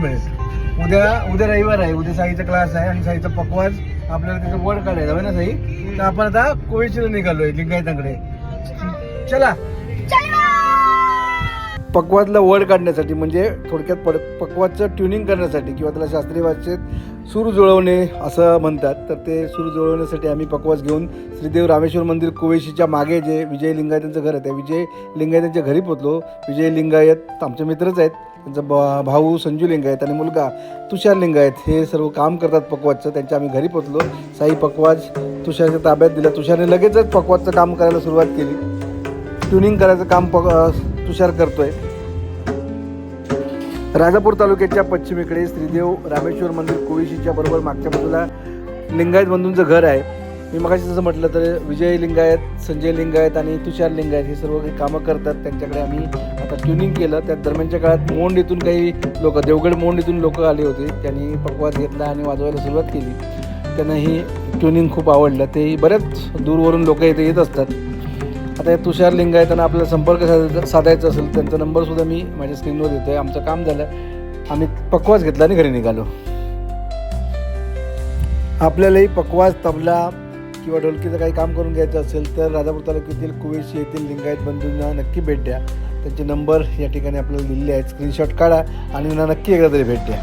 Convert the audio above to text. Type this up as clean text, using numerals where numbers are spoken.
Minute. उद्या रविवार आहे, उद्या साईचा क्लास आहे आणि साईचा पकवाज आपल्याला त्याचं वड काढायचं आहे ना साई. तर आपण आता कोविडला निघालोय लिंगायतांकडे. चला. पकवाजला वड काढण्यासाठी म्हणजे थोडक्यात पकवाजचं ट्युनिंग करण्यासाठी किंवा त्याला शास्त्रीय भाषेत सूर जुळवणे असं म्हणतात. तर ते सूर जुळवण्यासाठी आम्ही पकवाज घेऊन श्रीदेव रामेश्वर मंदिर कोवेशीच्या मागे जे विजय लिंगायतांचं घर आहे त्या विजय लिंगायतांच्या घरी पोचलो. विजय लिंगायत आमचे मित्रच आहेत. त्यांचा भाऊ संजू लिंगायत आणि मुलगा तुषार लिंगायत हे सर्व काम करतात पकवाजचं. त्यांच्या आम्ही घरी पोचलो. साई पकवाज तुषारच्या ताब्यात दिला. तुषारने लगेचच पकवाजचं काम करायला सुरुवात केली. ट्युनिंग करायचं काम तुषार करतोय. राजापूर तालुक्याच्या पश्चिमेकडे श्रीदेव रामेश्वर मंदिर कोविशीच्या बरोबर मागच्या बाजूला लिंगायत बंधूंचं घर आहे. मी मगाशी जसं म्हटलं तर विजय लिंगायत, संजय लिंगायत आणि तुषार लिंगायत हे सर्व काही कामं करतात. त्यांच्याकडे आम्ही आता ट्युनिंग केलं. त्या दरम्यानच्या काळात मोंड इथून काही लोक, देवगड मोंड इथून लोक आले होते. त्यांनी पकवाज घेतला आणि वाजवायला सुरुवात केली. त्यांना ही ट्युनिंग खूप आवडलं. तेही बऱ्याच दूरवरून लोक इथे येत असतात. आता तुषार लिंगायतांना आपल्याला संपर्क साधायचा असेल त्यांचा नंबरसुद्धा मी माझ्या स्क्रीनवर देतो आहे. आमचं काम झालं, आम्ही पकवाज घेतला आणि घरी निघालो. आपल्यालाही पकवाज, तबला किंवा ढोलकीचं काही काम करून घ्यायचं असेल तर राजापूर तालुक्यातील कोवेशी येथील लिंगायत बंधूंना नक्की भेट द्या. त्यांचे नंबर या ठिकाणी आपल्याला दिलेले आहेत. स्क्रीनशॉट काढा आणि त्यांना नक्की एकदा तरी भेट द्या.